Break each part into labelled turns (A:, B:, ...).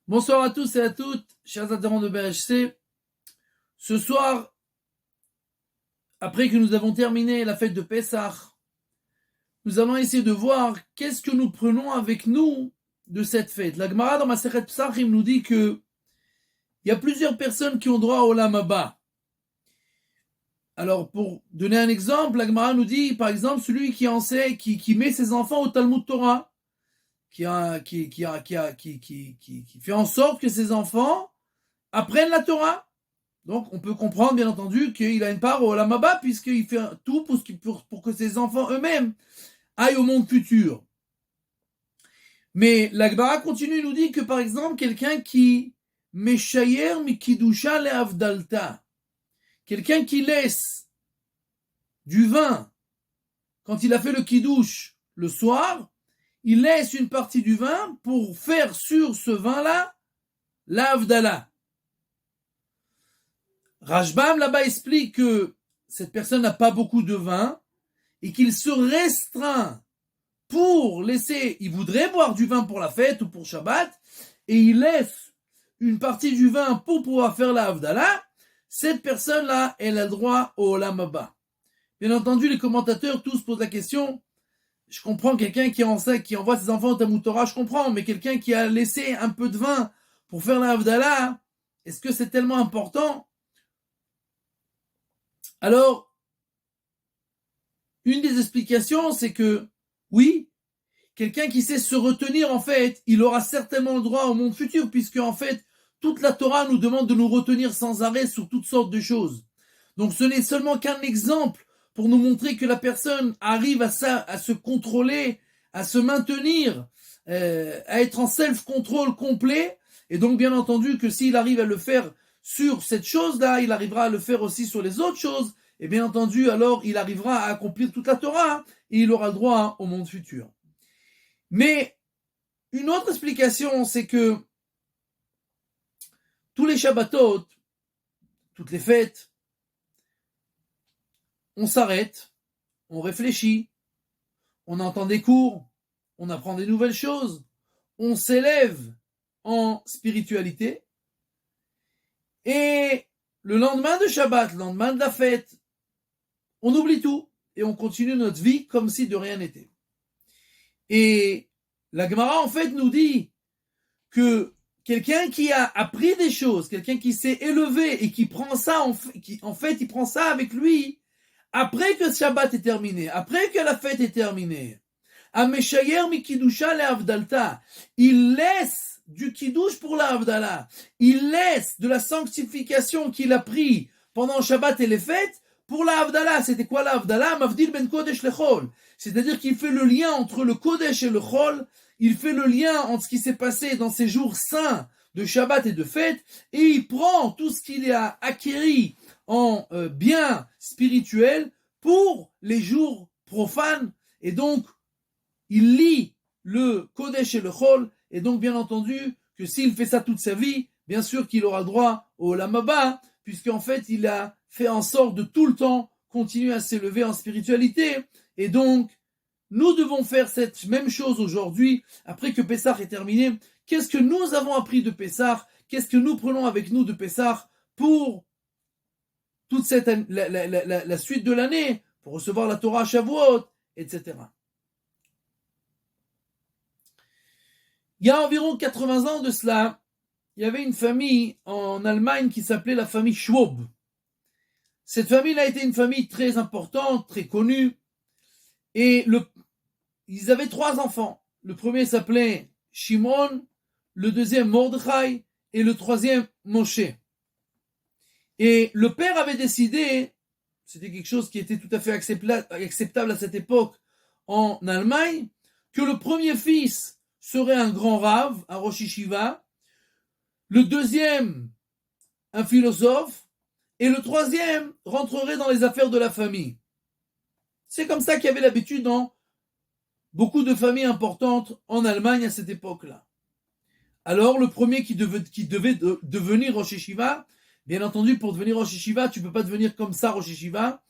A: Bonsoir à tous et à toutes, chers adhérents de BHC. Ce soir, après que nous avons terminé la fête de Pessah, nous allons essayer de voir qu'est-ce que nous prenons avec nous de cette fête. La Gemara dans Masechet Psachim nous dit que il y a plusieurs personnes qui ont droit au Olam Haba. Alors, pour donner un exemple, la Gemara nous dit, par exemple, celui qui enseigne, qui met ses enfants au Talmud Torah, qui fait en sorte que ses enfants apprennent la Torah. Donc, on peut comprendre, bien entendu, qu'il a une part au Olam Haba, puisqu'il fait tout pour que ses enfants eux-mêmes aillent au monde futur. Mais la Gemara continue, nous dit que, par exemple, quelqu'un qui Meshayer mikidusha le'avdalta, quelqu'un qui laisse du vin, quand il a fait le kiddush le soir, il laisse une partie du vin pour faire sur ce vin-là l'avdala. Rashbam là-bas explique que cette personne n'a pas beaucoup de vin et qu'il se restreint pour laisser, il voudrait boire du vin pour la fête ou pour Shabbat et il laisse une partie du vin pour pouvoir faire la Havdalah. Cette personne-là, elle a le droit au Olam Haba. Bien entendu, les commentateurs tous posent la question. Je comprends quelqu'un qui envoie ses enfants au Talmud Torah, je comprends, mais quelqu'un qui a laissé un peu de vin pour faire la Havdalah, est-ce que c'est tellement important? Alors, une des explications, c'est que, oui, quelqu'un qui sait se retenir, en fait, il aura certainement le droit au monde futur, puisque, en fait, toute la Torah nous demande de nous retenir sans arrêt sur toutes sortes de choses. Donc, ce n'est seulement qu'un exemple pour nous montrer que la personne arrive à se contrôler, à se maintenir, à être en self-control complet, et donc, bien entendu, que s'il arrive à le faire sur cette chose-là, il arrivera à le faire aussi sur les autres choses, et bien entendu, alors il arrivera à accomplir toute la Torah, et il aura le droit au monde futur. Mais une autre explication, c'est que tous les Shabbatot, toutes les fêtes, on s'arrête, on réfléchit, on entend des cours, on apprend des nouvelles choses, on s'élève en spiritualité, et le lendemain de Shabbat, le lendemain de la fête, on oublie tout et on continue notre vie comme si de rien n'était. Et la Gemara, en fait, nous dit que quelqu'un qui a appris des choses, quelqu'un qui s'est élevé et qui prend ça, en fait, il prend ça avec lui, après que le Shabbat est terminé, après que la fête est terminée, Ameshayer mikidusha le'avdalta, il laisse du kiddush pour la Havdalah, il laisse de la sanctification qu'il a pris pendant le Shabbat et les fêtes pour la Havdalah. C'était quoi la Havdalah? Mavdil ben kodesh lechol. C'est-à-dire qu'il fait le lien entre le kodesh et le chol, il fait le lien entre ce qui s'est passé dans ces jours saints de Shabbat et de fête, et il prend tout ce qu'il a acquis en biens spirituels pour les jours profanes, et donc il lie le Kodesh et le Chol, et donc bien entendu que s'il fait ça toute sa vie, bien sûr qu'il aura droit au Olam Haba, puisqu'en fait il a fait en sorte de tout le temps continuer à s'élever en spiritualité, et donc nous devons faire cette même chose aujourd'hui, après que Pessah est terminé. Qu'est-ce que nous avons appris de Pessah? Qu'est-ce que nous prenons avec nous de Pessah pour toute la suite de l'année, pour recevoir la Torah à Shavuot, etc. Il y a environ 80 ans de cela, il y avait une famille en Allemagne qui s'appelait la famille Schwab. Cette famille a été une famille très importante, très connue, et ils avaient 3 enfants. Le premier s'appelait Shimon, le deuxième Mordechai, et le troisième Moshe. Et le père avait décidé, c'était quelque chose qui était tout à fait acceptable à cette époque en Allemagne, que le premier fils serait un grand rave, un Rosh Yeshiva, le deuxième un philosophe, et le troisième rentrerait dans les affaires de la famille. C'est comme ça qu'il y avait l'habitude dans beaucoup de familles importantes en Allemagne à cette époque-là. Alors le premier qui devait devenir Rosh Yeshiva, bien entendu, pour devenir Rosh Yeshiva, tu ne peux pas devenir comme ça Rosh Yeshiva.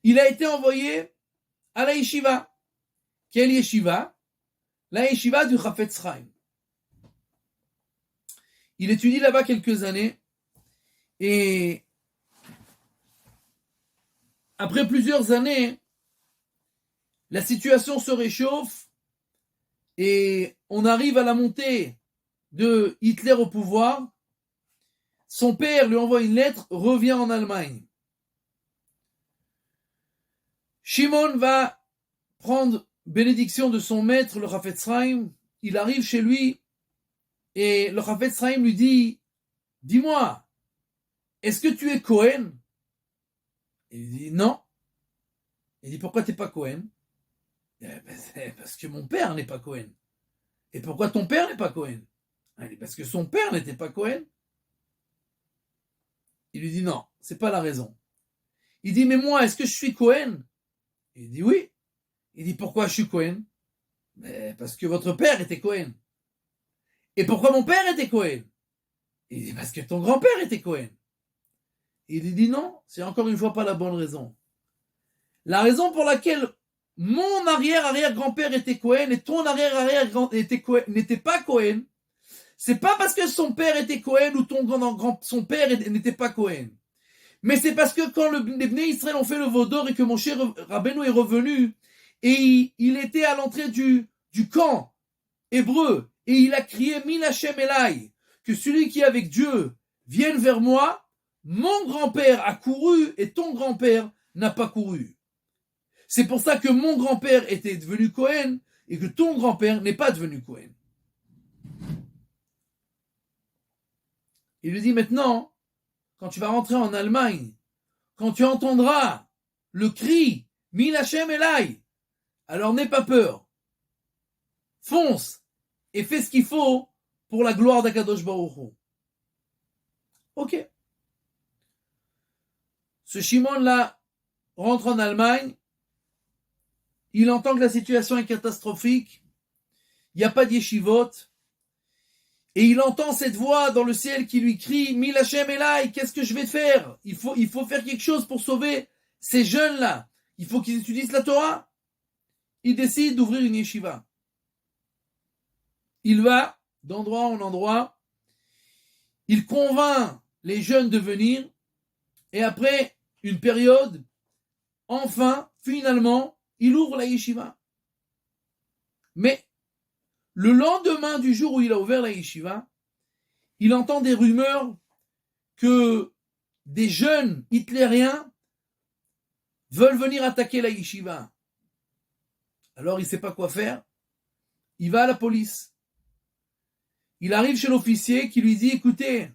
A: Il a été envoyé à la Yeshiva. Quelle Yeshiva? La Yeshiva du Chafetz Chaim. Il étudie là-bas quelques années et après plusieurs années, la situation se réchauffe et on arrive à la montée de Hitler au pouvoir. Son père lui envoie une lettre, revient en Allemagne. Shimon va prendre bénédiction de son maître, le Chafetz Chaim. Il arrive chez lui et le Chafetz Chaim lui dit, dis-moi, est-ce que tu es Cohen? Il dit non. Il dit pourquoi t'es pas Cohen? Parce que mon père n'est pas Cohen. Et pourquoi ton père n'est pas Cohen? Il dit parce que son père n'était pas Cohen. Il lui dit non, c'est pas la raison. Il dit mais moi, est-ce que je suis Cohen? Il dit oui. Il dit pourquoi je suis Cohen? Parce que votre père était Cohen. Et pourquoi mon père était Cohen? Il dit parce que ton grand-père était Cohen. Il dit non, c'est encore une fois pas la bonne raison. La raison pour laquelle mon arrière-arrière-grand-père était Cohen et ton arrière-arrière-grand n'était pas Cohen, c'est pas parce que son père était Cohen ou son père n'était pas Cohen. Mais c'est parce que quand les Bnei Israël ont fait le Vaudor et que mon cher Rabbeinu est revenu, et il était à l'entrée du camp hébreu, et il a crié Min Hashem Elai, que celui qui est avec Dieu vienne vers moi, mon grand-père a couru et ton grand-père n'a pas couru. C'est pour ça que mon grand-père était devenu Cohen et que ton grand-père n'est pas devenu Cohen. Il lui dit maintenant, quand tu vas rentrer en Allemagne, quand tu entendras le cri Min Hashem Elai, alors n'aie pas peur. Fonce et fais ce qu'il faut pour la gloire d'Akadosh Baruch Hu. Ok. Ce Shimon-là rentre en Allemagne, il entend que la situation est catastrophique, il n'y a pas d'yeshivot, et il entend cette voix dans le ciel qui lui crie « Mil Hashem Elai, qu'est-ce que je vais faire ? Il faut faire quelque chose pour sauver ces jeunes-là. Il faut qu'ils étudient la Torah. » Il décide d'ouvrir une yeshiva. Il va d'endroit en endroit, il convainc les jeunes de venir, et après une période, enfin, finalement, il ouvre la yeshiva. Mais le lendemain du jour où il a ouvert la yeshiva, il entend des rumeurs que des jeunes hitlériens veulent venir attaquer la yeshiva. Alors il ne sait pas quoi faire. Il va à la police. Il arrive chez l'officier qui lui dit « Écoutez,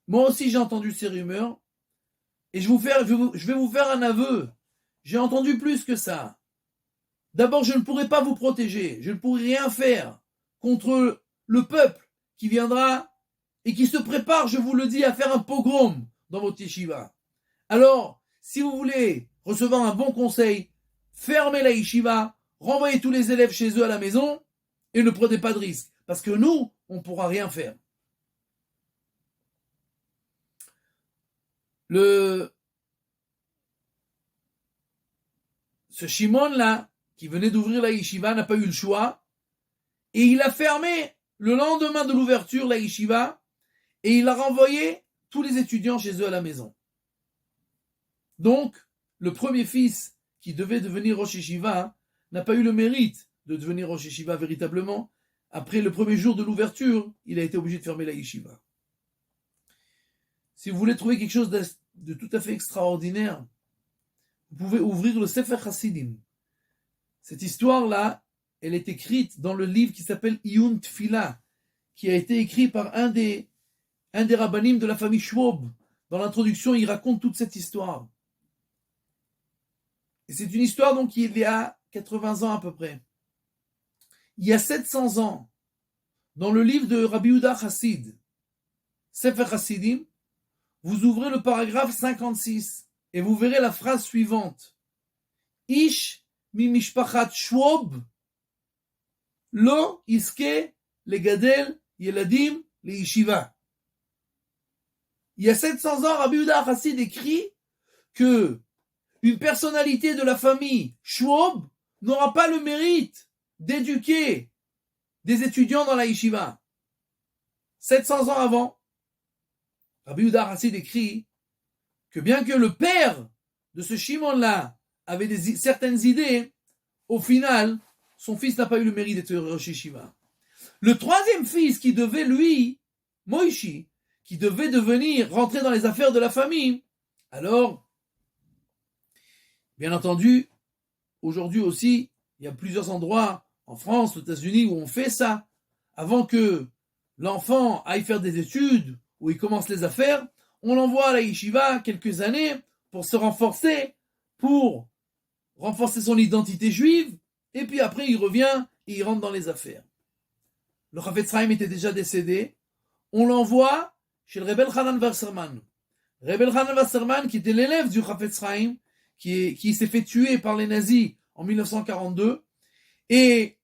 A: moi aussi j'ai entendu ces rumeurs et je vais vous faire un aveu. J'ai entendu plus que ça. D'abord, je ne pourrai pas vous protéger. Je ne pourrai rien faire contre le peuple qui viendra et qui se prépare, je vous le dis, à faire un pogrom dans votre yeshiva. Alors, si vous voulez recevoir un bon conseil, fermez la yeshiva, renvoyez tous les élèves chez eux à la maison et ne prenez pas de risque. Parce que nous, on ne pourra rien faire. Ce Shimon-là, qui venait d'ouvrir la yeshiva, n'a pas eu le choix. Et il a fermé le lendemain de l'ouverture la yeshiva et il a renvoyé tous les étudiants chez eux à la maison. Donc, le premier fils qui devait devenir Rosh Yeshiva n'a pas eu le mérite de devenir Rosh Yeshiva véritablement. Après le premier jour de l'ouverture, il a été obligé de fermer la yeshiva. Si vous voulez trouver quelque chose de tout à fait extraordinaire, vous pouvez ouvrir le Sefer Hasidim. Cette histoire-là, elle est écrite dans le livre qui s'appelle Iyun Tfila, qui a été écrit par un des rabbanim de la famille Schwab. Dans l'introduction, il raconte toute cette histoire. Et c'est une histoire donc il y a 80 ans à peu près. Il y a 700 ans, dans le livre de Rabbi Yehuda Chassid, Sefer Hasidim, vous ouvrez le paragraphe 56 et vous verrez la phrase suivante. Ish mi mishpachat Schwab lo iske legadel yeladim leishiva. Il y a 700 ans, Rabbi Yehuda Chassid écrit que une personnalité de la famille Schwab n'aura pas le mérite d'éduquer des étudiants dans la yeshiva. 700 ans avant, Rabbi Yehuda Hassid écrit que bien que le père de ce Shimon-là avait certaines idées, au final, son fils n'a pas eu le mérite d'être Rosh Yeshiva. Le troisième fils qui devait, lui, Moïshi, qui devait rentrer dans les affaires de la famille, alors, bien entendu, aujourd'hui aussi, il y a plusieurs endroits en France, aux États-Unis, où on fait ça. Avant que l'enfant aille faire des études, où il commence les affaires, on l'envoie à la yeshiva quelques années pour se renforcer, pour renforcer son identité juive, et puis après il revient et il rentre dans les affaires. Le Chafetz Chaim était déjà décédé, on l'envoie chez le Rebbe Hanan Wasserman. Rebbe Hanan Wasserman, qui était l'élève du Chafetz Chaim, qui s'est fait tuer par les nazis en 1942, et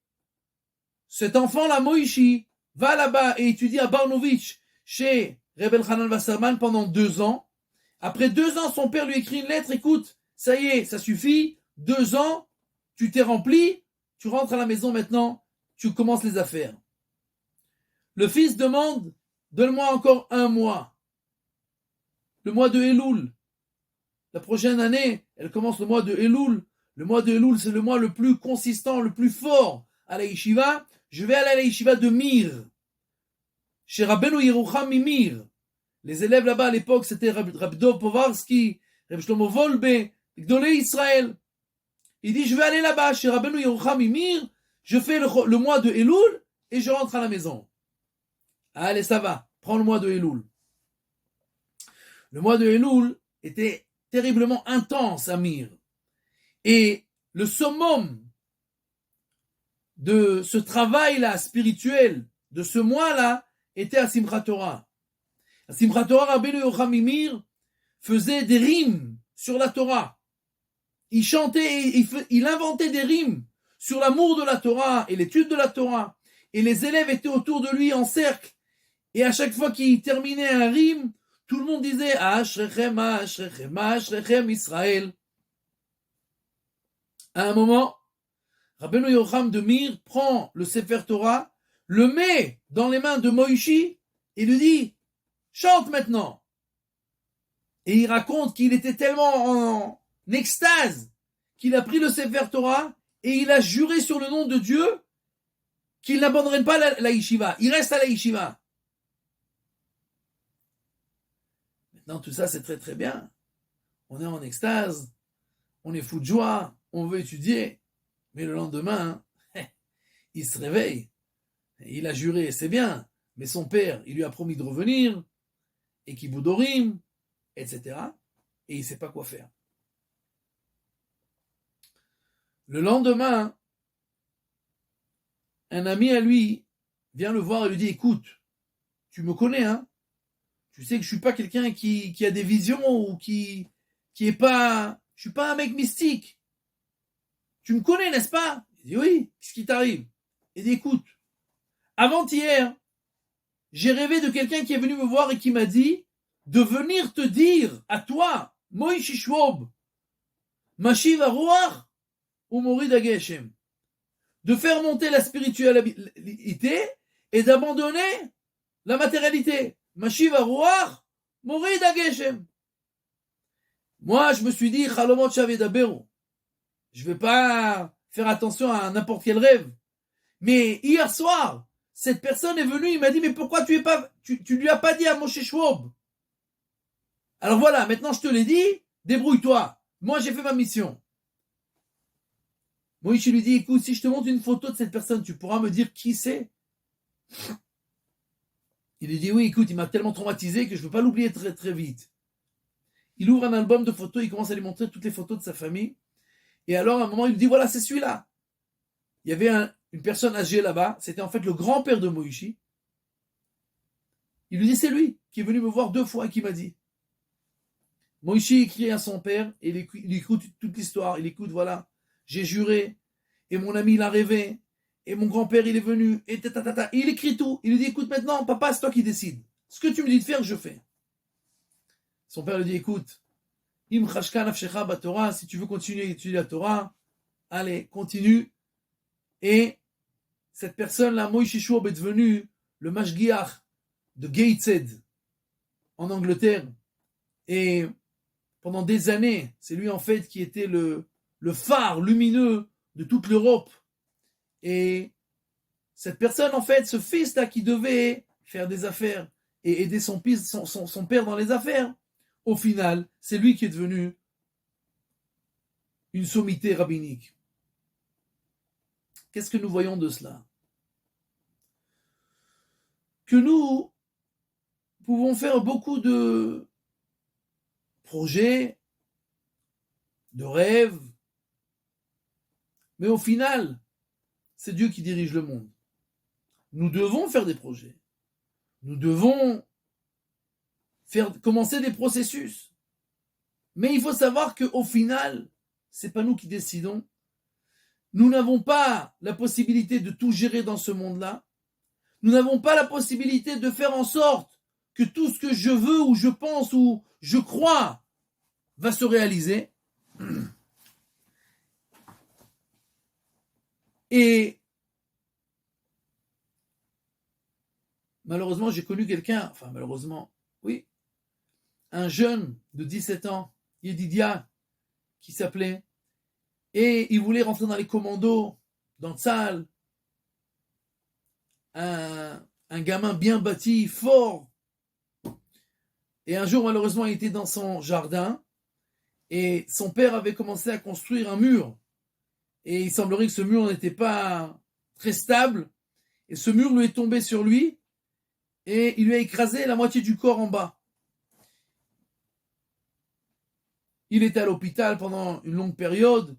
A: cet enfant-là, Moïshi, va là-bas et étudie à Barnovitch chez Rebbe Hanan Wasserman pendant 2 ans. Après 2 ans, son père lui écrit une lettre, écoute, ça y est, ça suffit, 2 ans, tu t'es rempli, tu rentres à la maison maintenant, tu commences les affaires. Le fils demande, donne-moi encore 1 mois. Le mois de Elul. La prochaine année, elle commence le mois de Elul. Le mois de Elul, c'est le mois le plus consistant, le plus fort à la yeshiva. Je vais aller à la yeshiva de Mir. Chez Rabbeinu Yerucham Mir. Les élèves là-bas à l'époque, c'était Rabbi Dov Povarsky, Rabbi Shlomo Wolbe, Gdolei Israël. Il dit, je vais aller là-bas, chez Rabbeinu Yerucham Mir, je fais le mois de Elul et je rentre à la maison. Allez, ça va, prends le mois de Elul. Le mois de Elul était terriblement intense à Mir. Et le summum de ce travail-là spirituel, de ce mois-là, était à Simchat Torah. À Simchat Torah, Rabbeinu Yerucham Mir faisait des rimes sur la Torah. Il chantait, il inventait des rimes sur l'amour de la Torah et l'étude de la Torah. Et les élèves étaient autour de lui en cercle. Et à chaque fois qu'il terminait un rime, tout le monde disait Ashrechem, Ashrechem, Ashrechem Israël. À un moment, Rabbeinu Yerucham de Mir prend le Sefer Torah, le met dans les mains de Moïshi et lui dit chante maintenant. Et il raconte qu'il était tellement en extase qu'il a pris le Sefer Torah et il a juré sur le nom de Dieu qu'il n'abandonnerait pas la yeshiva. Il reste à la yeshiva. Maintenant, tout ça, c'est très très bien. On est en extase, on est fou de joie, on veut étudier. Mais le lendemain, il se réveille. Il a juré, c'est bien. Mais son père, il lui a promis de revenir, et Kiboudorim, etc. Et il ne sait pas quoi faire. Le lendemain, un ami à lui vient le voir et lui dit, écoute, tu me connais, hein? Tu sais que je suis pas quelqu'un qui a des visions ou qui est pas, je suis pas un mec mystique. Tu me connais, n'est-ce pas? Il dit oui, qu'est-ce qui t'arrive? Il dit écoute, avant-hier, j'ai rêvé de quelqu'un qui est venu me voir et qui m'a dit de venir te dire à toi, Moïshi Shwob, Mashiv Aruach ou Morid Ageshem, de faire monter la spiritualité et d'abandonner la matérialité. Mashiv Aruach, Morid Ageshem. Moi, je me suis dit, Chalomot Shavedaberu. Je ne vais pas faire attention à n'importe quel rêve. Mais hier soir, cette personne est venue, il m'a dit, mais pourquoi tu lui as pas dit à Moshe Shwob? Alors voilà, maintenant je te l'ai dit, débrouille-toi. Moi, j'ai fait ma mission. Moïse lui dit, écoute, si je te montre une photo de cette personne, tu pourras me dire qui c'est? Il lui dit, oui, écoute, il m'a tellement traumatisé que je ne veux pas l'oublier très, très vite. Il ouvre un album de photos, il commence à lui montrer toutes les photos de sa famille. Et alors, à un moment, il lui dit, voilà, c'est celui-là. Il y avait une personne âgée là-bas, c'était en fait le grand-père de Moïse. Il lui dit, c'est lui qui est venu me voir 2 fois et qui m'a dit. Moïse écrit à son père, et il écoute toute l'histoire, il écoute, voilà, j'ai juré, et mon ami il a rêvé, et mon grand-père il est venu, et tatatata. Il écrit tout, il lui dit, écoute maintenant, papa, c'est toi qui décides. Ce que tu me dis de faire, je fais. Son père lui dit, écoute, Im chashka nafshecha baTorah, si tu veux continuer à étudier la Torah, allez, continue, et cette personne-là, Moïse Shouab, est devenu le Mashgiach de Gateshead en Angleterre. Et pendant des années, c'est lui en fait qui était le phare lumineux de toute l'Europe. Et cette personne, en fait, ce fils-là qui devait faire des affaires et aider son père dans les affaires, au final, c'est lui qui est devenu une sommité rabbinique. Qu'est-ce que nous voyons de cela? Que nous pouvons faire beaucoup de projets, de rêves, mais au final, c'est Dieu qui dirige le monde. Nous devons faire des projets. Nous devons commencer des processus. Mais il faut savoir qu'au final, c'est pas nous qui décidons. Nous n'avons pas la possibilité de tout gérer dans ce monde-là. Nous n'avons pas la possibilité de faire en sorte que tout ce que je veux ou je pense ou je crois va se réaliser. Et malheureusement, j'ai connu quelqu'un, enfin malheureusement, oui, un jeune de 17 ans, Yedidia, qui s'appelait, et il voulait rentrer dans les commandos, dans le salle, un gamin bien bâti, fort. Et un jour, malheureusement, il était dans son jardin, et son père avait commencé à construire un mur. Et il semblerait que ce mur n'était pas très stable, et ce mur lui est tombé sur lui, et il lui a écrasé la moitié du corps en bas. Il était à l'hôpital pendant une longue période.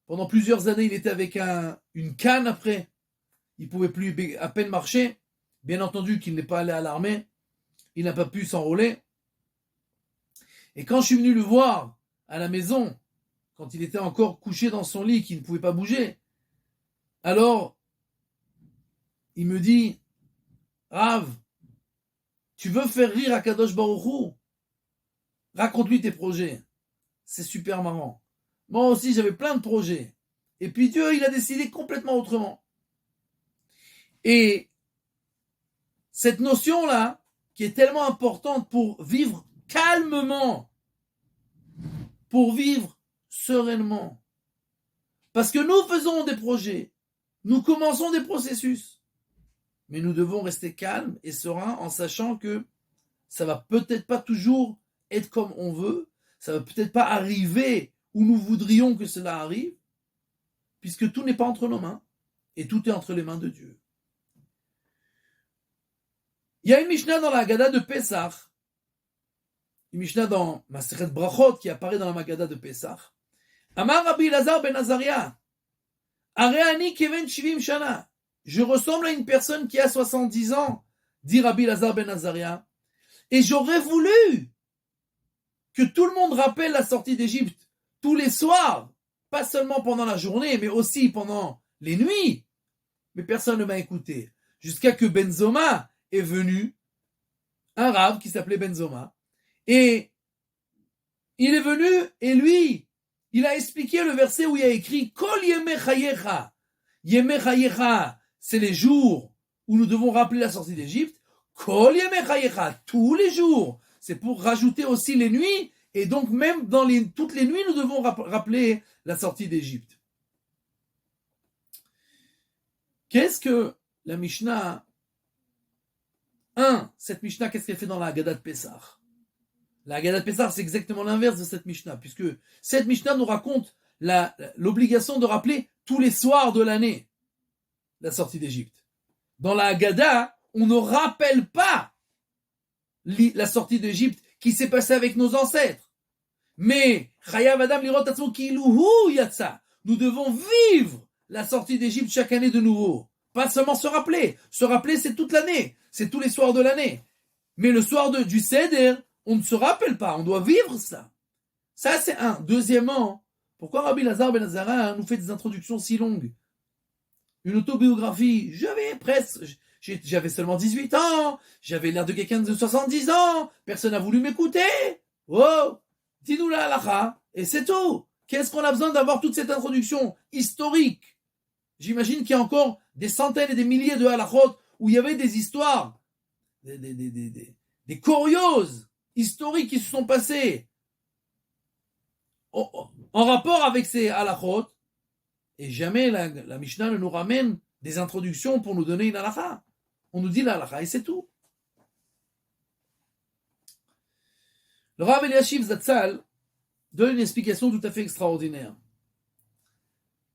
A: Pendant plusieurs années, il était avec une canne après. Il ne pouvait plus à peine marcher. Bien entendu qu'il n'est pas allé à l'armée. Il n'a pas pu s'enrôler. Et quand je suis venu le voir à la maison, quand il était encore couché dans son lit, qu'il ne pouvait pas bouger, alors il me dit, Rav, tu veux faire rire à Kadosh Baruch Hu? Raconte-lui tes projets. C'est super marrant. Moi aussi, j'avais plein de projets. Et puis Dieu, il a décidé complètement autrement. Et cette notion-là, qui est tellement importante pour vivre calmement, pour vivre sereinement. Parce que nous faisons des projets, nous commençons des processus, mais nous devons rester calmes et sereins en sachant que ça va peut-être pas toujours être comme on veut, ça va peut-être pas arriver où nous voudrions que cela arrive, puisque tout n'est pas entre nos mains, et tout est entre les mains de Dieu. Il y a une Mishnah dans la Haggadah de Pessah, une Mishnah dans Masechet Brachot qui apparaît dans la Haggadah de Pessah. Amar Rabbi Elazar ben Azaria, Areani keven shivim shana. Je ressemble à une personne qui a 70 ans, dit Rabbi Elazar ben Azaria, et j'aurais voulu que tout le monde rappelle la sortie d'Égypte tous les soirs, pas seulement pendant la journée, mais aussi pendant les nuits. Mais personne ne m'a écouté. Jusqu'à que Benzoma est venu, un rave qui s'appelait Benzoma, et il est venu, et lui, il a expliqué le verset où il y a écrit Kol Yemei Chayecha. Yemei Chayecha, c'est les jours où nous devons rappeler la sortie d'Égypte. Kol Yemei Chayecha, tous les jours. C'est pour rajouter aussi les nuits, et donc même dans toutes les nuits, nous devons rappeler la sortie d'Égypte. Qu'est-ce que la Mishnah, cette Mishnah, qu'est-ce qu'elle fait dans la Haggadah de Pessah? La Haggadah de Pessah, c'est exactement l'inverse de cette Mishnah, puisque cette Mishnah nous raconte l'obligation de rappeler tous les soirs de l'année la sortie d'Égypte. Dans la Haggadah, on ne rappelle pas la sortie d'Égypte qui s'est passée avec nos ancêtres. Mais, nous devons vivre la sortie d'Égypte chaque année de nouveau. Pas seulement se rappeler. Se rappeler, c'est toute l'année. C'est tous les soirs de l'année. Mais le soir du Seder, on ne se rappelle pas. On doit vivre ça. Ça, c'est un. Deuxièmement, pourquoi Rabbi Elazar ben Azara nous fait des introductions si longues? Une autobiographie. J'avais seulement 18 ans. J'avais l'air de quelqu'un de 70 ans. Personne n'a voulu m'écouter. Oh, dis-nous la halakha. Et c'est tout. Qu'est-ce qu'on a besoin d'avoir toute cette introduction historique? J'imagine qu'il y a encore des centaines et des milliers de halachot où il y avait des histoires, des curioses historiques qui se sont passées en rapport avec ces halachot, et jamais la Mishnah ne nous ramène des introductions pour nous donner une halacha. On nous dit la halacha et c'est tout. Le Rav Eliashiv Zatzal donne une explication tout à fait extraordinaire.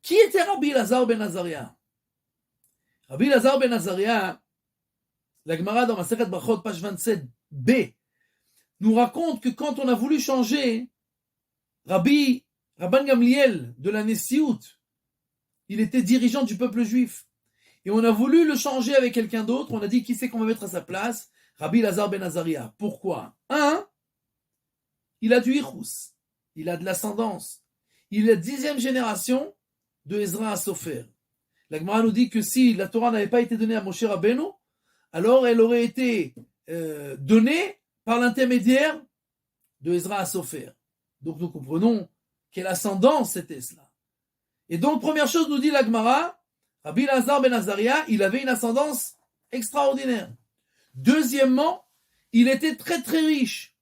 A: Qui était Rabbi Lazar ben Azaria? Rabbi Lazar ben Azaria, la Gemara dans Masechet Brachot, page 27b, nous raconte que quand on a voulu changer Rabban Gamliel de la Nessiout, il était dirigeant du peuple juif, et on a voulu le changer avec quelqu'un d'autre, on a dit qui c'est qu'on va mettre à sa place? Rabbi Lazar ben Azaria. Pourquoi? Il a du Ichus, il a de l'ascendance, il est la 10e génération de Ezra HaSofer. La Gemara nous dit que si la Torah n'avait pas été donnée à Moshe Rabbeinu, alors elle aurait été donnée par l'intermédiaire de Ezra HaSofer. Donc nous comprenons quelle ascendance c'était cela. Et donc première chose nous dit la Gemara, Rabbi Lazar ben Azaria, il avait une ascendance extraordinaire. Deuxièmement, il était très très riche.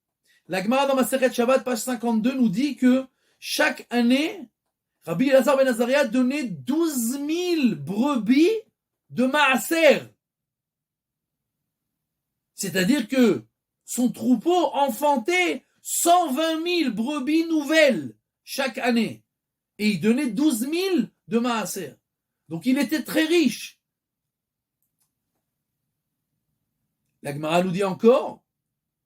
A: La Gemara dans Masechet Shabbat, page 52, nous dit que chaque année, Rabbi Lazar ben Azaria donnait 12 000 brebis de Maaser. C'est-à-dire que son troupeau enfantait 120 000 brebis nouvelles chaque année. Et il donnait 12 000 de Maaser. Donc il était très riche. La Gemara nous dit encore,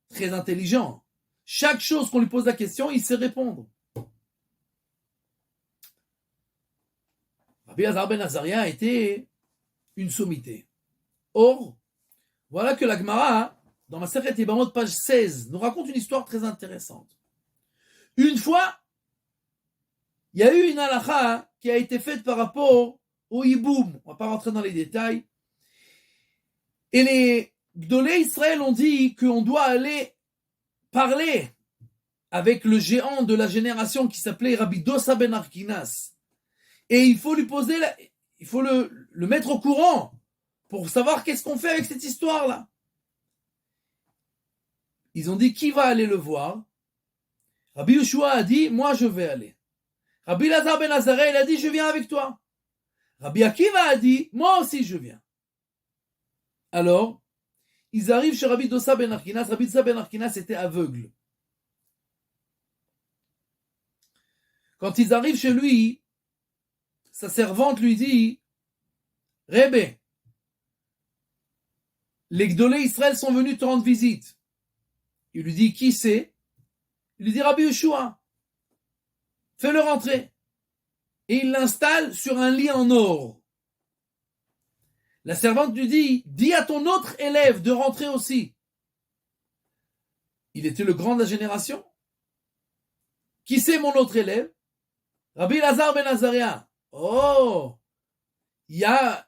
A: très intelligent, chaque chose qu'on lui pose la question, il sait répondre. Rabbi Lazar ben Azaria était une sommité. Or, voilà que la Gemara, dans Masechet Yebamot, page 16, nous raconte une histoire très intéressante. Une fois, il y a eu une halacha qui a été faite par rapport au hiboum. On ne va pas rentrer dans les détails. Et les Gdolei Israël ont dit qu'on doit aller parler avec le géant de la génération qui s'appelait Rabbi Dosa ben Arkinas. Et il faut lui poser, il faut le mettre au courant pour savoir qu'est-ce qu'on fait avec cette histoire-là. Ils ont dit qui va aller le voir. Rabbi Yoshua a dit moi je vais aller. Rabbi Lazar ben Azaria il a dit je viens avec toi. Rabbi Akiva a dit moi aussi je viens. Alors ils arrivent chez Rabbi Dosa ben Arkinas. Rabbi Dosa ben Arkinas était aveugle. Quand ils arrivent chez lui, sa servante lui dit Rebbe, les Gdolei Israël sont venus te rendre visite. Il lui dit qui c'est? Il lui dit Rabbi Yoshua. Fais-le rentrer. Et il l'installe sur un lit en or. La servante lui dit dis à ton autre élève de rentrer aussi. Il était le grand de la génération. Qui c'est mon autre élève? Rabbi Lazar ben Azaria. Oh, il y a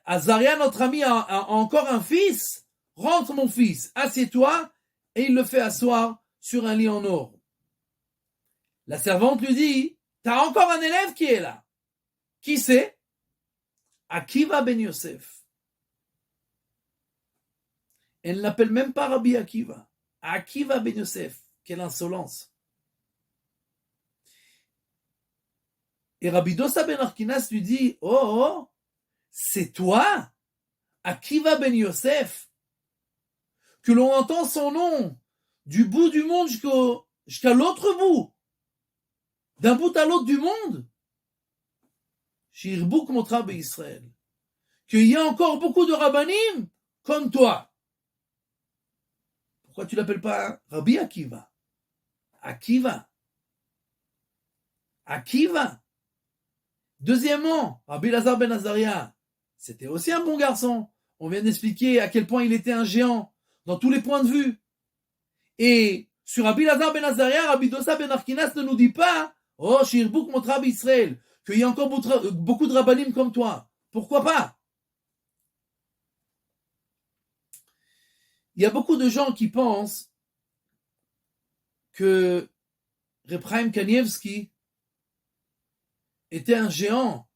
A: Azaria, notre ami, a encore un fils. Rentre mon fils, assieds-toi. Et il le fait asseoir sur un lit en or. La servante lui dit, t'as encore un élève qui est là. Qui c'est? Akiva ben Yosef. Elle ne l'appelle même pas Rabbi Akiva. Akiva ben Yosef. Quelle insolence. Et Rabbi Dosa ben Arkinas lui dit, oh, c'est toi, Akiva ben Yosef, que l'on entend son nom du bout du monde jusqu'à l'autre bout, d'un bout à l'autre du monde. Shirbouk Motra Israël, qu'il y a encore beaucoup de rabbanim comme toi. Pourquoi tu l'appelles pas Rabbi Akiva? Akiva. Deuxièmement, Rabbi Lazar ben Azaria, c'était aussi un bon garçon. On vient d'expliquer à quel point il était un géant dans tous les points de vue. Et sur Rabbi Lazar ben Azaria, Rabbi Dosa ben Arkinas ne nous dit pas oh, Shirbouk Motra Israël, qu'il y a encore beaucoup de rabbanim comme toi. Pourquoi pas? Il y a beaucoup de gens qui pensent que Reb Chaim Kanievski était un géant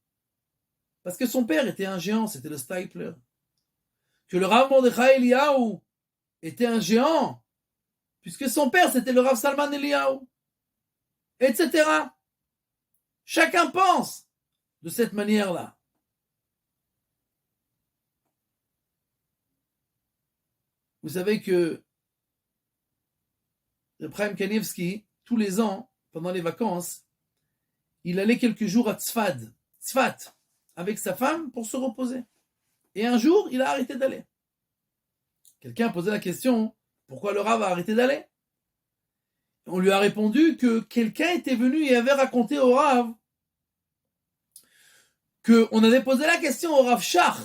A: parce que son père était un géant, c'était le Stipler. Que le Rav Mordechai Eliyahu était un géant, puisque son père c'était le Rav Salman Eliyahu, etc. Chacun pense de cette manière-là. Vous savez que le Chaim Kanievski, tous les ans, pendant les vacances, il allait quelques jours à Tzfat, avec sa femme pour se reposer. Et un jour, il a arrêté d'aller. Quelqu'un a posé la question, pourquoi le Rav a arrêté d'aller? On lui a répondu que quelqu'un était venu et avait raconté au Rav qu'on avait posé la question au Rav Shach,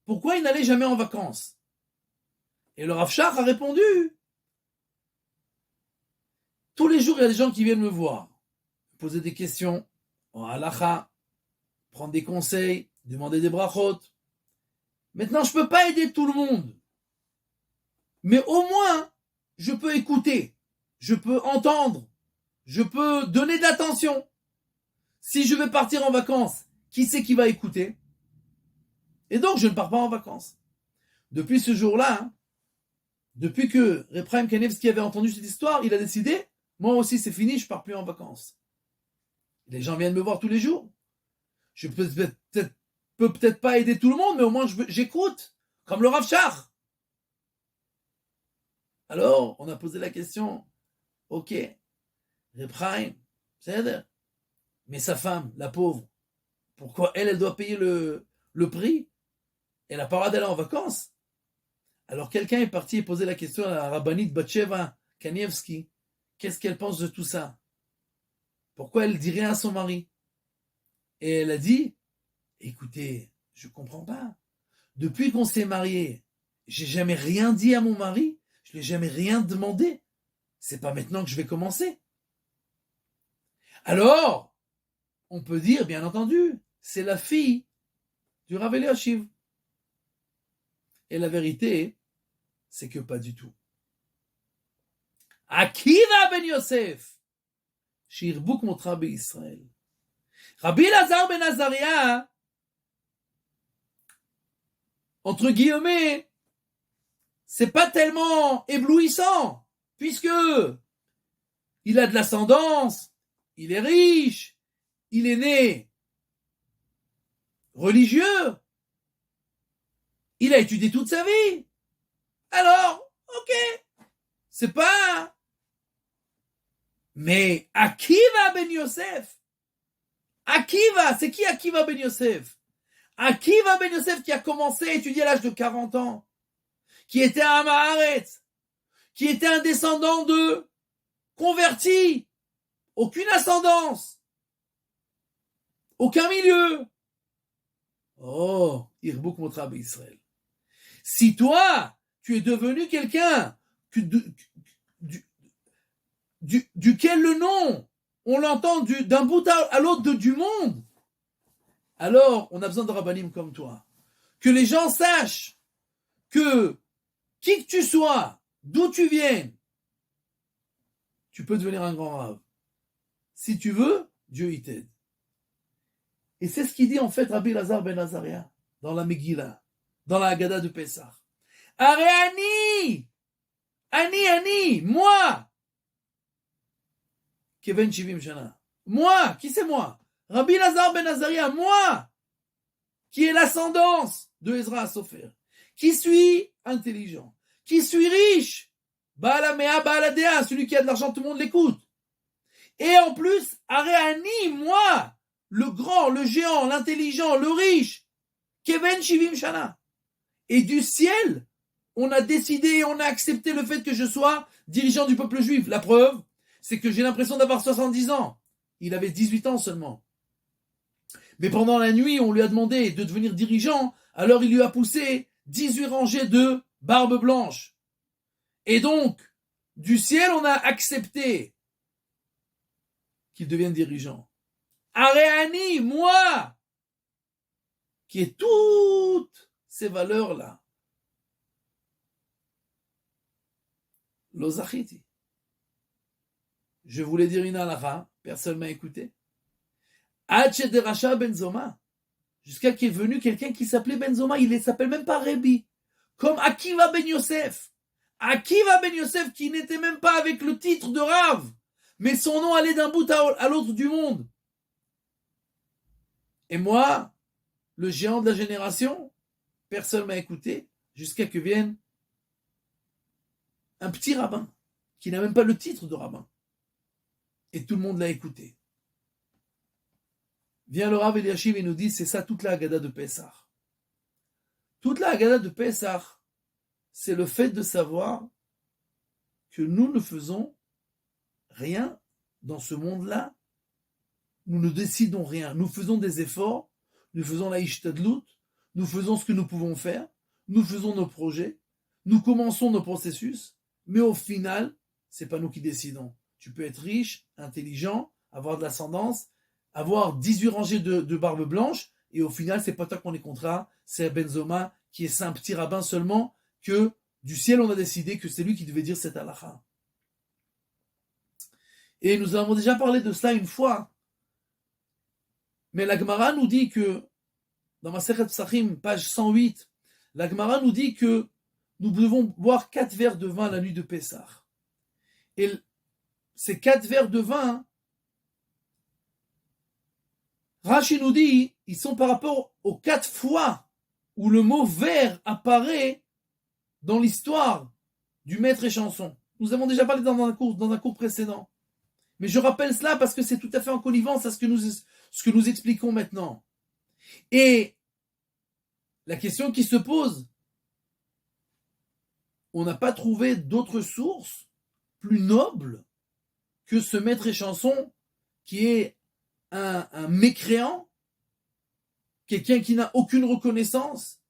A: pourquoi il n'allait jamais en vacances? Et le Rav Shach a répondu, tous les jours, il y a des gens qui viennent me voir, poser des questions, en halakha, prendre des conseils, demander des brachot. Maintenant, je ne peux pas aider tout le monde. Mais au moins, je peux écouter, je peux entendre, je peux donner de l'attention. Si je vais partir en vacances, qui c'est qui va écouter? Et donc, je ne pars pas en vacances. Depuis ce jour-là, depuis que Reb Chaim Kanievski avait entendu cette histoire, il a décidé, moi aussi c'est fini, je ne pars plus en vacances. Les gens viennent me voir tous les jours. Je peux peut-être pas aider tout le monde, mais au moins j'écoute, comme le Rav Shach. Alors, on a posé la question, ok, Reb Chaim, c'est-à-dire, mais sa femme, la pauvre, pourquoi elle doit payer le prix? Elle n'a pas le droit d'aller en vacances. Alors quelqu'un est parti et posé la question à la rabbinite Batsheva Kanievski. Qu'est-ce qu'elle pense de tout ça? Pourquoi elle dit rien à son mari? Et elle a dit, écoutez, je comprends pas. Depuis qu'on s'est mariés, j'ai jamais rien dit à mon mari, je lui ai jamais rien demandé. C'est pas maintenant que je vais commencer. Alors, on peut dire, bien entendu, c'est la fille du Rav Eliashiv. Et la vérité, c'est que pas du tout. Akiva ben Yosef, Shirbouk Motra Israël. Rabbi Lazar ben Azaria, entre guillemets, c'est pas tellement éblouissant, puisque il a de l'ascendance, il est riche, il est né religieux, il a étudié toute sa vie. Alors, ok, c'est pas... Mais Akiva ben Yosef, Akiva, c'est qui Akiva ben Yosef? Akiva ben Yosef qui a commencé à étudier à l'âge de 40 ans, qui était un Maharetz, qui était un descendant de convertis, aucune ascendance, aucun milieu. Oh, Irbouk Motra Israël. Si toi, tu es devenu quelqu'un duquel le nom, on l'entend d'un bout à l'autre du monde, alors on a besoin de rabbanim comme toi. Que les gens sachent que qui que tu sois, d'où tu viennes, tu peux devenir un grand rave. Si tu veux, Dieu y t'aide. Et c'est ce qu'il dit en fait Rabbi Lazar ben Azaria dans la Megillah, dans la Haggadah de Pessah. Aréani, Ani, moi, Kevin Shivim Shana. Moi, qui c'est moi? Rabbi Lazar ben Azaria, moi, qui est l'ascendance de Ezra Sofer, qui suis intelligent, qui suis riche, Baalamea, Baaladea, celui qui a de l'argent, tout le monde l'écoute. Et en plus, Aréani, moi, le grand, le géant, l'intelligent, le riche, Kevin Shivim Shana. Et du ciel, on a décidé, on a accepté le fait que je sois dirigeant du peuple juif. La preuve, c'est que j'ai l'impression d'avoir 70 ans. Il avait 18 ans seulement. Mais pendant la nuit, on lui a demandé de devenir dirigeant, alors il lui a poussé 18 rangées de barbe blanche. Et donc, du ciel, on a accepté qu'il devienne dirigeant. Aréani, moi, qui ai toutes ces valeurs-là. Lozachiti. Je voulais dire une halakha, personne ne m'a écouté. Ad shederacha benzoma. jusqu'à qu'il est venu quelqu'un qui s'appelait Benzoma, il ne s'appelle même pas Rebbi, comme Akiva Ben Yosef. Akiva Ben Yosef qui n'était même pas avec le titre de Rav, mais son nom allait d'un bout à l'autre du monde. Et moi, le géant de la génération, personne ne m'a écouté, jusqu'à que vienne un petit rabbin, qui n'a même pas le titre de rabbin. Et tout le monde l'a écouté. Vient le Rav Eliashim et nous dit, c'est ça toute la Haggadah de Pessah. Toute la Haggadah de Pessah, c'est le fait de savoir que nous ne faisons rien dans ce monde-là. Nous ne décidons rien. Nous faisons des efforts, nous faisons la Ishtadlut, nous faisons ce que nous pouvons faire, nous faisons nos projets, nous commençons nos processus, mais au final, c'est pas nous qui décidons. Tu peux être riche, intelligent, avoir de l'ascendance, avoir 18 rangées de barbe blanche, et au final, c'est pas toi qu'on est contrat, c'est Benzoma, qui est un petit rabbin seulement, que du ciel, on a décidé que c'est lui qui devait dire cette halakha. Et nous avons déjà parlé de cela une fois. Mais la Gemara nous dit que, dans Masechet Psachim, page 108, la Gemara nous dit que nous devons boire 4 verres de vin la nuit de Pessah. Et ces 4 verres de vin, Rashi nous dit, ils sont par rapport aux 4 fois où le mot verre apparaît dans l'histoire du maître et chanson. Nous avons déjà parlé dans un cours précédent. Mais je rappelle cela parce que c'est tout à fait en connivence à ce que nous expliquons maintenant. Et la question qui se pose, on n'a pas trouvé d'autre source plus noble que ce maître et chanson qui est un mécréant, quelqu'un qui n'a aucune reconnaissance,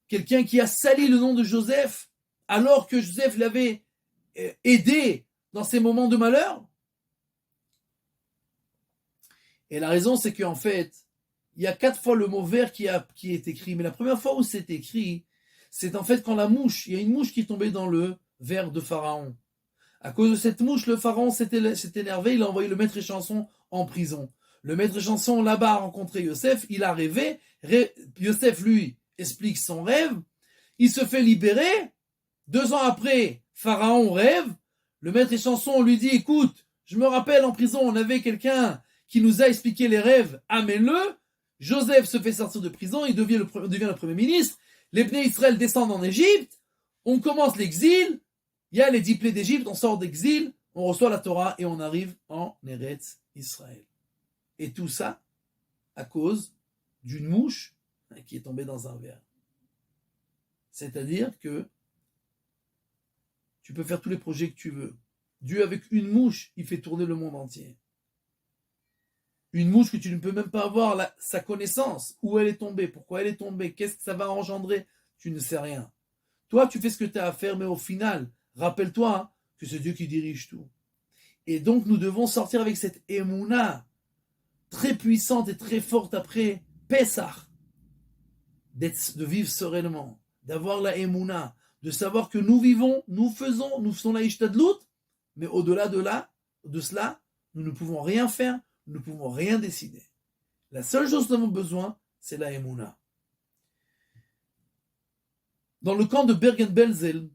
A: quelqu'un qui a sali le nom de Joseph alors que Joseph l'avait aidé dans ses moments de malheur. Et la raison, c'est qu'en fait, il y a 4 fois le mot verre qui est écrit, mais la première fois où c'est écrit, c'est en fait quand il y a une mouche qui est tombée dans le verre de Pharaon. À cause de cette mouche, le Pharaon s'est énervé, il a envoyé le maître et chanson en prison. Le maître et chanson, là-bas, a rencontré Yosef, il a rêvé, Yosef, lui, explique son rêve, il se fait libérer, 2 ans après, Pharaon rêve, le maître et chanson lui dit, écoute, je me rappelle en prison, on avait quelqu'un qui nous a expliqué les rêves, amène-le. Joseph se fait sortir de prison, il devient le premier ministre, les Bnei Israël descendent en Égypte, on commence l'exil, il y a les 10 plaies d'Égypte, on sort d'exil, on reçoit la Torah et on arrive en Eretz Israël. Et tout ça à cause d'une mouche qui est tombée dans un verre. C'est-à-dire que tu peux faire tous les projets que tu veux. Dieu, avec une mouche, il fait tourner le monde entier. Une mouche que tu ne peux même pas avoir sa connaissance, où elle est tombée, pourquoi elle est tombée, qu'est-ce que ça va engendrer, tu ne sais rien. Toi, tu fais ce que tu as à faire, mais au final, rappelle-toi que c'est Dieu qui dirige tout. Et donc, nous devons sortir avec cette émouna très puissante et très forte après Pessah, de vivre sereinement, d'avoir la émouna, de savoir que nous vivons, nous faisons la Ishtadlut, mais au-delà de cela, nous ne pouvons rien faire, nous ne pouvons rien décider. La seule chose dont nous avons besoin, c'est la émouna. Dans le camp de Bergen-Belsen,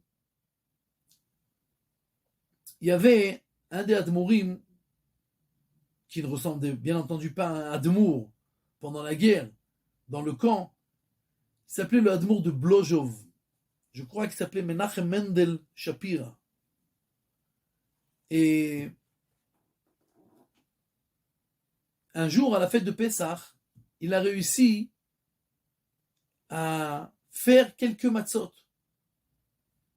A: il y avait un des Admorim qui ne ressemblait bien entendu pas à un Admour pendant la guerre, dans le camp, il s'appelait le Admour de Blojov. Je crois qu'il s'appelait Menachem Mendel Shapira. Et un jour, à la fête de Pessah, il a réussi à faire quelques matzot.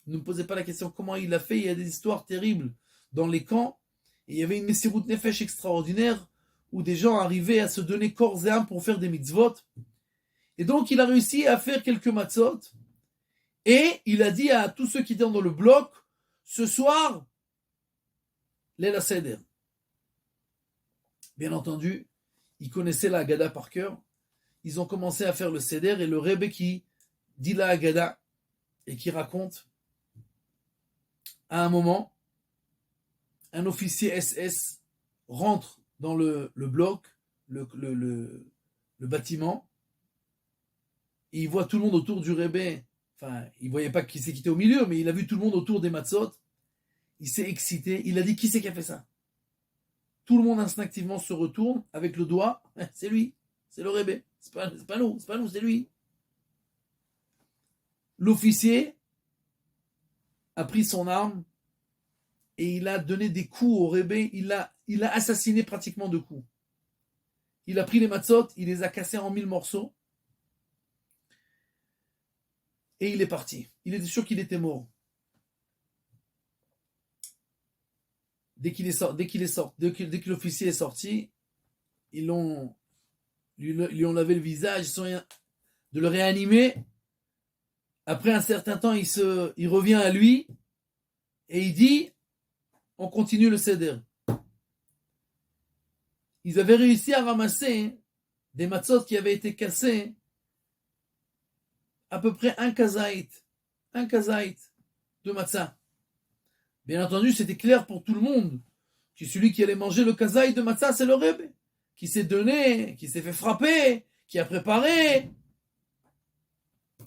A: Ne me posez pas la question comment il l'a fait, il y a des histoires terribles dans les camps, et il y avait une Messirut Nefesh extraordinaire, où des gens arrivaient à se donner corps et âme pour faire des mitzvot. Et donc il a réussi à faire quelques matzot, et il a dit à tous ceux qui étaient dans le bloc, ce soir, Leila Seder. Bien entendu, ils connaissaient la Haggadah par cœur. Ils ont commencé à faire le Seder et le Rebbe qui dit la Haggadah et qui raconte à un moment, un officier SS rentre dans le bloc, le bâtiment, et il voit tout le monde autour du Rebbe. Enfin, il voyait pas qui c'est qui était au milieu, mais il a vu tout le monde autour des matzot. Il s'est excité. Il a dit, qui c'est qui a fait ça? Tout le monde instinctivement se retourne avec le doigt. C'est lui. C'est le Rebbe. C'est pas nous. C'est pas nous, c'est lui. L'officier a pris son arme et il a donné des coups au Rebbe. Il a assassiné pratiquement de coups. Il a pris les matzot, il les a cassés en 1000 morceaux. Et il est parti. Il était sûr qu'il était mort. Dès que l'officier est sorti, ils lui ont lavé le visage, ils sont de le réanimer. Après un certain temps, il revient à lui et il dit, on continue le seder. Ils avaient réussi à ramasser des matzot qui avaient été cassés, à peu près un kazaït de matzah. Bien entendu, c'était clair pour tout le monde que celui qui allait manger le kazaït de matzah, c'est le Rebbe, qui s'est donné, qui s'est fait frapper, qui a préparé,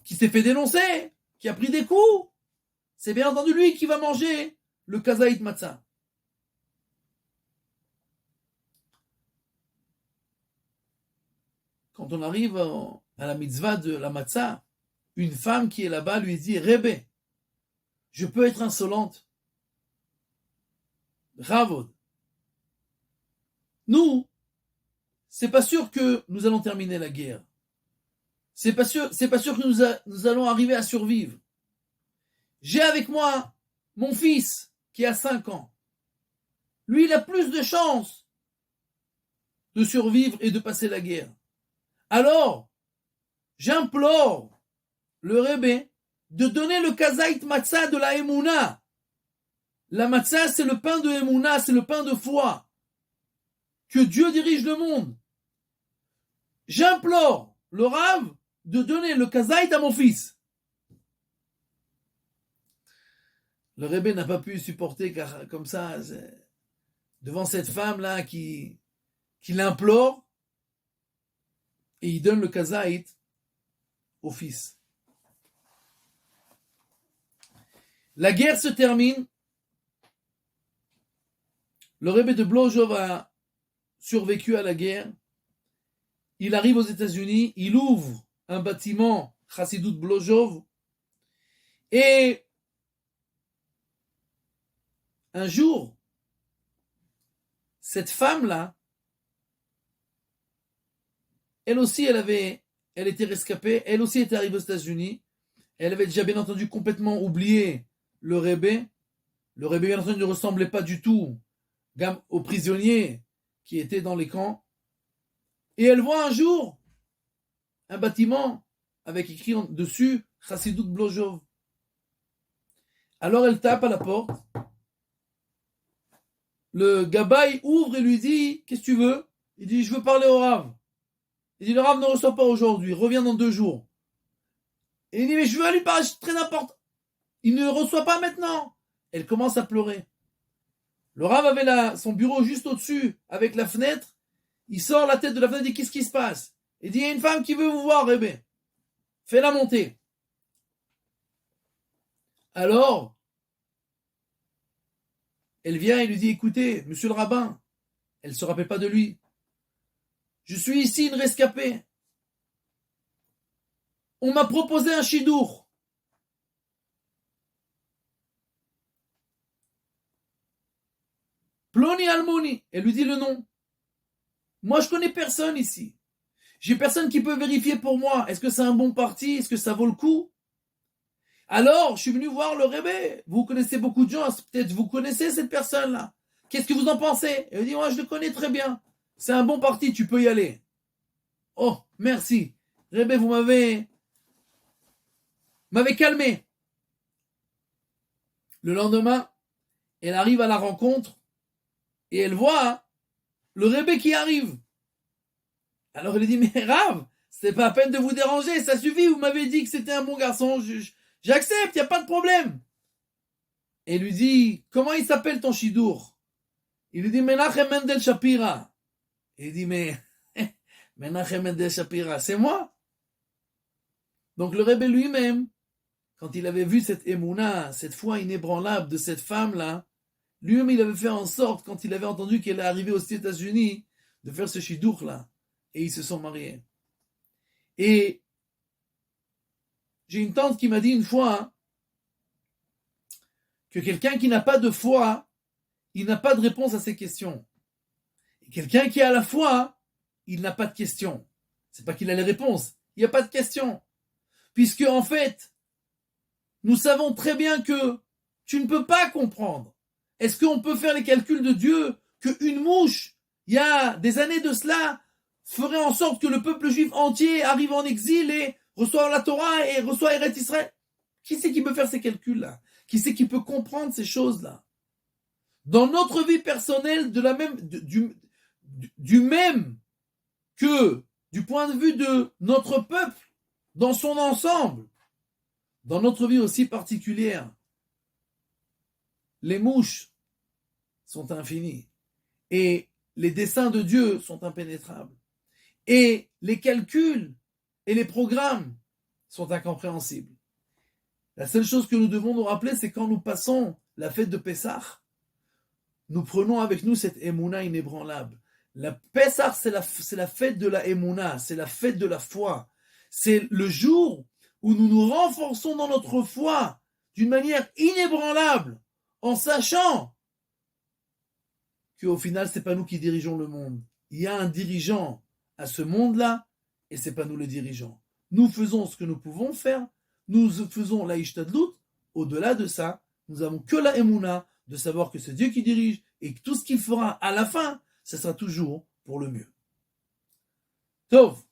A: qui s'est fait dénoncer, qui a pris des coups. C'est bien entendu lui qui va manger le kazaït matzah. Quand on arrive à la mitzvah de la matzah, une femme qui est là-bas lui dit, Rebbe, je peux être insolente. Ravod. Nous, c'est pas sûr que nous allons terminer la guerre. C'est pas sûr que nous allons arriver à survivre. J'ai avec moi mon fils qui a 5 ans. Lui, il a plus de chances de survivre et de passer la guerre. Alors, j'implore le Rebbe de donner le kazaït matzah de la Emouna. La matzah, c'est le pain de Emouna, c'est le pain de foi. Que Dieu dirige le monde. J'implore le Rav de donner le kazaït à mon fils. Le Rebbe n'a pas pu supporter car comme ça, devant cette femme-là qui l'implore, et il donne le kazaït au fils. La guerre se termine. Le Rebbe de Blojov a survécu à la guerre. Il arrive aux États-Unis, il ouvre un bâtiment Chassidut Blojov et un jour, cette femme-là, elle aussi, elle était rescapée, elle aussi était arrivée aux États-Unis. Elle avait déjà bien entendu complètement oublié le Rebbe. Le Rebbe, bien entendu, ne ressemblait pas du tout aux prisonniers qui étaient dans les camps. Et elle voit un jour un bâtiment avec écrit dessus Chassidut Blojov. Alors elle tape à la porte. Le gabaï ouvre et lui dit, qu'est-ce que tu veux? Il dit, je veux parler au Rav. Il dit, le Rav ne reçoit pas aujourd'hui, reviens dans 2 jours. Et il dit, mais je veux lui parler, c'est très important. Il ne reçoit pas maintenant. Elle commence à pleurer. Le Rav avait son bureau juste au-dessus, avec la fenêtre. Il sort la tête de la fenêtre et dit, qu'est-ce qui se passe? Il dit, il y a une femme qui veut vous voir, Rebbe. Fais-la monter. Alors, elle vient et lui dit, écoutez, monsieur le rabbin, elle ne se rappelle pas de lui. Je suis ici une rescapée. On m'a proposé un chidour. Ploni Almoni. Elle lui dit le nom. Moi, je connais personne ici. J'ai personne qui peut vérifier pour moi. Est-ce que c'est un bon parti? Est-ce que ça vaut le coup? Alors, je suis venu voir le Rebbe. Vous connaissez beaucoup de gens. Peut-être vous connaissez cette personne-là. Qu'est-ce que vous en pensez? Elle dit, moi, je le connais très bien. C'est un bon parti, tu peux y aller. Oh, merci. Rebbe, vous m'avez calmé. Le lendemain, elle arrive à la rencontre et elle voit le Rebbe qui arrive. Alors elle dit, mais Rav, c'est pas à peine de vous déranger, ça suffit, vous m'avez dit que c'était un bon garçon, j'accepte, il n'y a pas de problème. Et il lui dit, comment il s'appelle ton chidour? Il lui dit, Menachem Mendel Shapira. Et il dit, mais Menachem Mendel Shapira, c'est moi. Donc le Rebbe lui-même, quand il avait vu cette émouna, cette foi inébranlable de cette femme-là, lui-même il avait fait en sorte, quand il avait entendu qu'elle est arrivée aux États-Unis, de faire ce shidduch-là. Et ils se sont mariés. Et j'ai une tante qui m'a dit une fois que quelqu'un qui n'a pas de foi, il n'a pas de réponse à ses questions. Et quelqu'un qui a la foi, il n'a pas de questions. C'est pas qu'il a les réponses, il n'y a pas de questions. Puisque, en fait, nous savons très bien que tu ne peux pas comprendre. Est-ce qu'on peut faire les calculs de Dieu qu'une mouche, il y a des années de cela, ferait en sorte que le peuple juif entier arrive en exil et reçoit la Torah et reçoit Eretz Israël? Qui c'est qui peut faire ces calculs-là? Qui c'est qui peut comprendre ces choses-là? Dans notre vie personnelle, de la même, du même que du point de vue de notre peuple, dans son ensemble, dans notre vie aussi particulière, les mouches sont infinies et les desseins de Dieu sont impénétrables et les calculs et les programmes sont incompréhensibles. La seule chose que nous devons nous rappeler, c'est quand nous passons la fête de Pessah, nous prenons avec nous cette émouna inébranlable. La Pessah, c'est la fête de la émouna, c'est la fête de la foi. C'est le jour où nous nous renforçons dans notre foi d'une manière inébranlable, en sachant qu'au final, c'est pas nous qui dirigeons le monde. Il y a un dirigeant à ce monde-là, et c'est pas nous les dirigeants. Nous faisons ce que nous pouvons faire, nous faisons la ishtadlut. Au-delà de ça, nous avons que la émouna, de savoir que c'est Dieu qui dirige, et que tout ce qu'il fera à la fin, ce sera toujours pour le mieux. Tov.